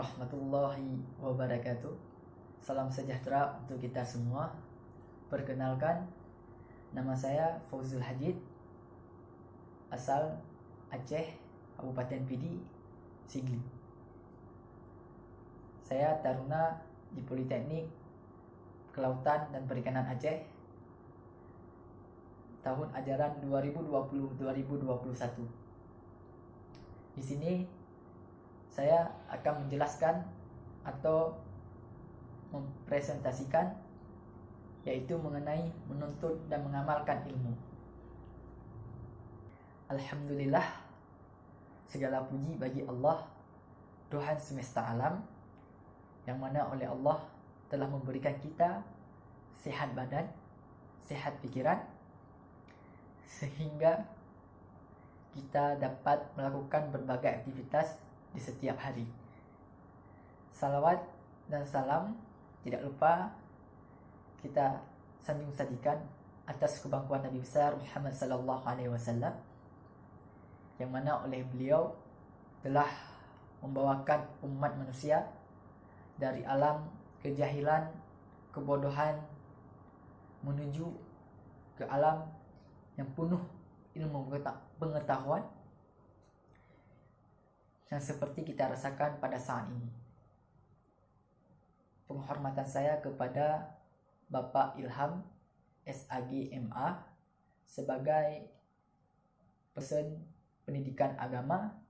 warahmatullahi wabarakatuh. Salam sejahtera untuk kita semua. Perkenalkan, nama saya Fauzul Hadid, asal Aceh, Kabupaten Pidi, Sigli. Saya taruna di Politeknik Kelautan dan Perikanan Aceh tahun ajaran 2020-2021. Di sini saya akan menjelaskan atau mempresentasikan yaitu mengenai menuntut dan mengamalkan ilmu. Alhamdulillah, segala puji bagi Allah, Tuhan semesta alam, yang mana oleh Allah telah memberikan kita sehat badan, sehat pikiran, sehingga kita dapat melakukan berbagai aktivitas di setiap hari. Salawat dan salam tidak lupa kita sanjung sajikan atas kebangkuan Nabi besar Muhammad sallallahu alaihi wasallam, yang mana oleh beliau telah membawakan umat manusia dari alam kejahilan, kebodohan menuju ke alam yang penuh ilmu pengetahuan yang seperti kita rasakan pada saat ini. Penghormatan saya kepada Bapak Ilham SAG MA sebagai person pendidikan agama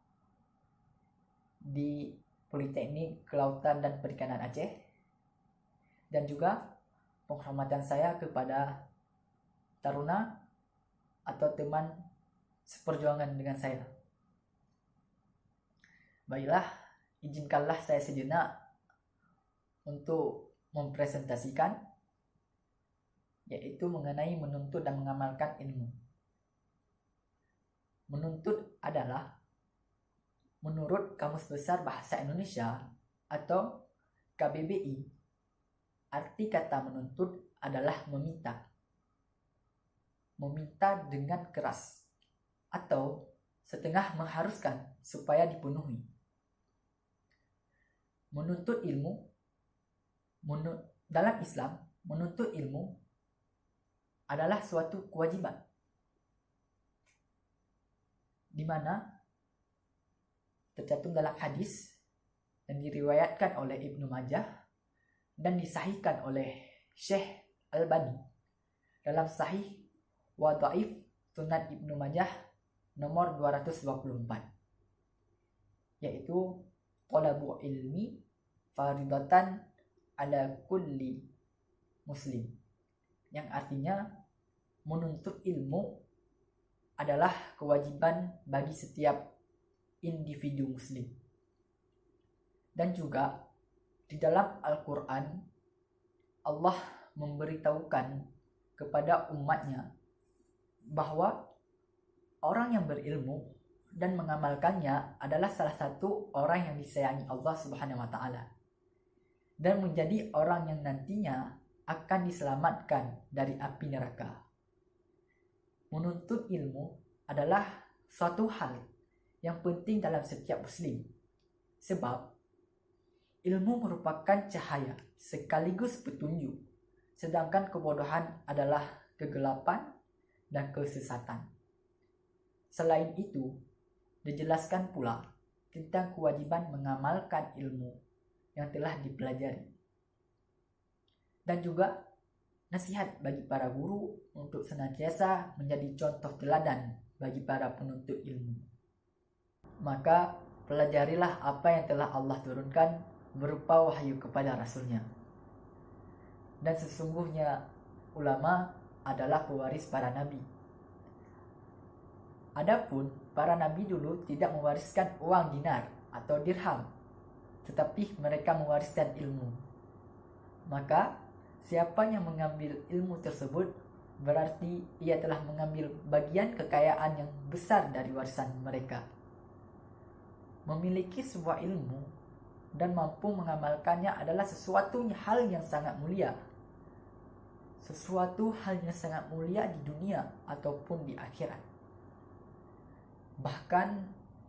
di Politeknik Kelautan dan Perikanan Aceh, dan juga penghormatan saya kepada taruna atau teman seperjuangan dengan saya. Baiklah, izinkanlah saya sejenak untuk mempresentasikan yaitu mengenai menuntut dan mengamalkan ilmu. Menuntut adalah, menurut Kamus Besar Bahasa Indonesia atau KBBI, arti kata menuntut adalah meminta. Meminta dengan keras atau setengah mengharuskan supaya dipenuhi. Menuntut ilmu, dalam Islam, menuntut ilmu adalah suatu kewajiban, di mana tercantum dalam hadis yang diriwayatkan oleh Ibnu Majah dan disahihkan oleh Syekh Albani dalam Sahih wa Dhaif Sunan Ibnu Majah nomor 224, yaitu talabu ilmi faridatan ala kulli muslim, yang artinya menuntut ilmu adalah kewajiban bagi setiap individu muslim. Dan juga di dalam Al-Quran Allah memberitahukan kepada umatnya bahwa orang yang berilmu dan mengamalkannya adalah salah satu orang yang disayangi Allah Subhanahu wa taala dan menjadi orang yang nantinya akan diselamatkan dari api neraka. Menuntut ilmu adalah suatu hal yang penting dalam setiap muslim, sebab ilmu merupakan cahaya sekaligus petunjuk, sedangkan kebodohan adalah kegelapan dan kesesatan. Selain itu, dijelaskan pula tentang kewajiban mengamalkan ilmu yang telah dipelajari. Dan juga nasihat bagi para guru untuk senantiasa menjadi contoh teladan bagi para penuntut ilmu. Maka pelajarilah apa yang telah Allah turunkan berupa wahyu kepada Rasulnya. Dan sesungguhnya ulama adalah pewaris para nabi. Adapun para nabi dulu tidak mewariskan uang dinar atau dirham, tetapi mereka mewariskan ilmu. Maka siapa yang mengambil ilmu tersebut berarti ia telah mengambil bagian kekayaan yang besar dari warisan mereka. Memiliki sebuah ilmu dan mampu mengamalkannya adalah sesuatu hal yang sangat mulia. Sesuatu hal yang sangat mulia di dunia ataupun di akhirat. Bahkan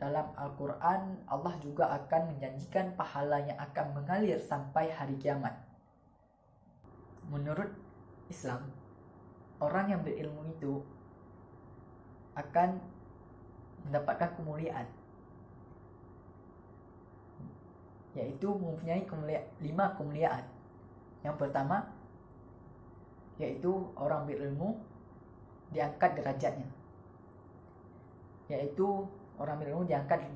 dalam Al-Quran Allah juga akan menjanjikan pahala yang akan mengalir sampai hari kiamat. Menurut Islam, orang yang berilmu itu akan mendapatkan kemuliaan, yaitu mempunyai 5 kemuliaan. Yang pertama, yaitu orang berilmu diangkat derajatnya, yaitu orang berilmu diangkat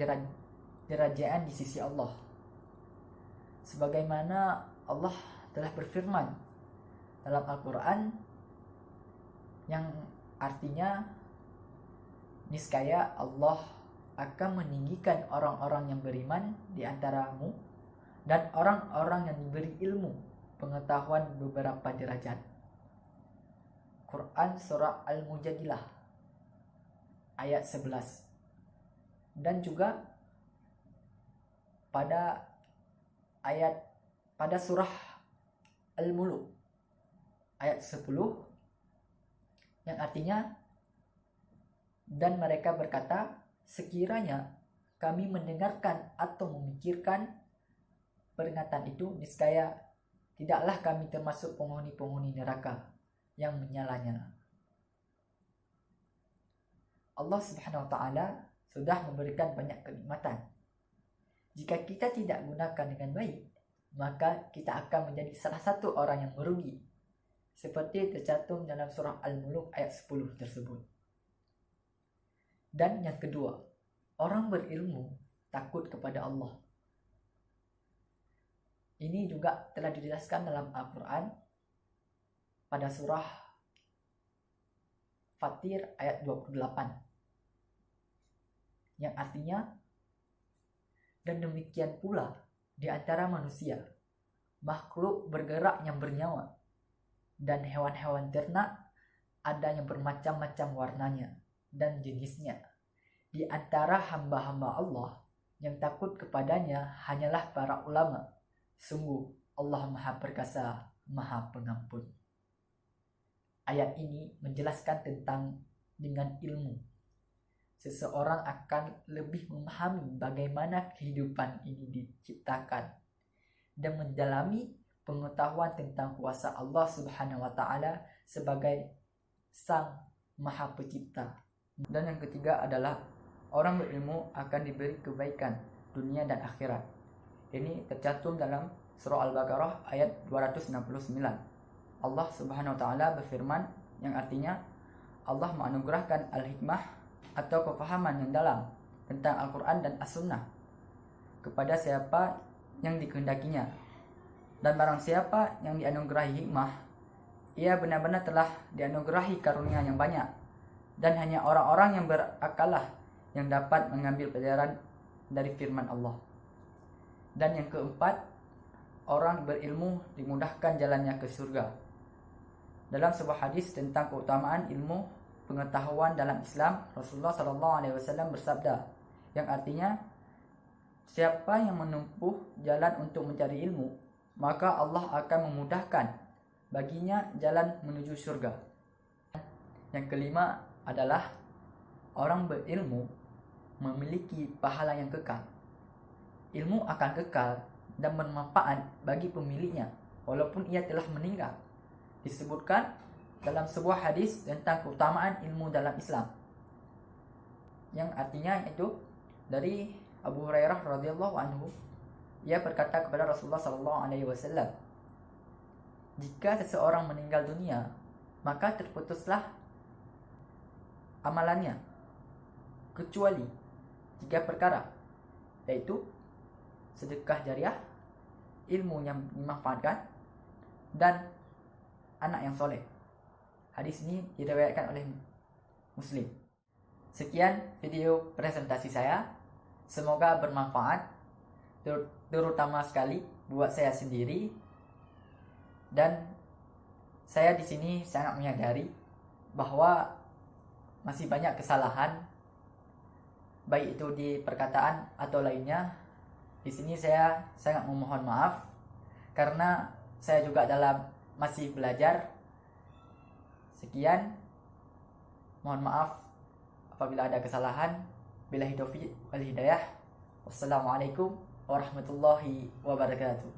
derajat di sisi Allah, sebagaimana Allah telah berfirman dalam Al-Quran yang artinya, niscaya Allah akan meninggikan orang-orang yang beriman di antaramu dan orang-orang yang diberi ilmu pengetahuan beberapa derajat. Quran Surah Al-Mujadilah ayat 11. Dan juga pada surah Al-Muluk ayat 10 yang artinya, dan mereka berkata, sekiranya kami mendengarkan atau memikirkan peringatan itu, niscaya tidaklah kami termasuk penghuni-penghuni neraka yang menyala-nyala. Allah Subhanahu wa taala sudah memberikan banyak kenikmatan. Jika kita tidak gunakan dengan baik, maka kita akan menjadi salah satu orang yang merugi, seperti tercantum dalam surah Al-Muluk ayat 10 tersebut. Dan yang kedua, orang berilmu takut kepada Allah. Ini juga telah dijelaskan dalam Al-Quran pada surah Fatir ayat 28, yang artinya, dan demikian pula di antara manusia, makhluk bergerak yang bernyawa, dan hewan-hewan ternak ada yang bermacam-macam warnanya dan jenisnya. Di antara hamba-hamba Allah yang takut kepadanya hanyalah para ulama. Sungguh Allah Maha Perkasa, Maha Pengampun. Ayat ini menjelaskan tentang dengan ilmu seseorang akan lebih memahami bagaimana kehidupan ini diciptakan dan mendalami pengetahuan tentang kuasa Allah Subhanahu wa taala sebagai Sang Maha Pencipta. Dan yang ketiga adalah orang berilmu akan diberi kebaikan dunia dan akhirat. Ini tercantum dalam surah Al-Baqarah ayat 269. Allah Subhanahu wa taala berfirman yang artinya, Allah menganugerahkan al-hikmah atau kefahaman yang dalam tentang Al-Quran dan As-Sunnah kepada siapa yang dikehendakinya. Dan barang siapa yang dianugerahi hikmah, ia benar-benar telah dianugerahi karunia yang banyak. Dan hanya orang-orang yang berakalah yang dapat mengambil pelajaran dari firman Allah. Dan yang keempat, orang berilmu dimudahkan jalannya ke surga. Dalam sebuah hadis tentang keutamaan ilmu pengetahuan dalam Islam, Rasulullah SAW bersabda, yang artinya, siapa yang menempuh jalan untuk mencari ilmu, maka Allah akan memudahkan baginya jalan menuju surga. Yang kelima adalah orang berilmu memiliki pahala yang kekal. Ilmu akan kekal dan bermanfaat bagi pemiliknya walaupun ia telah meninggal. Disebutkan dalam sebuah hadis tentang keutamaan ilmu dalam Islam, yang artinya itu dari Abu Hurairah radhiyallahu anhu, ia berkata kepada Rasulullah SAW, jika seseorang meninggal dunia, maka terputuslah amalannya kecuali 3 perkara, yaitu sedekah jariah, ilmu yang dimanfaatkan, dan anak yang soleh. Hadis ini diriwayatkan oleh Muslim. Sekian video presentasi saya. Semoga bermanfaat, terutama sekali buat saya sendiri. Dan saya di sini sangat menyadari bahwa masih banyak kesalahan, baik itu di perkataan atau lainnya. Di sini saya sangat memohon maaf karena saya juga masih belajar. Sekian, mohon maaf apabila ada kesalahan. Billahi taufiq wal hidayah. Wassalamualaikum warahmatullahi wabarakatuh.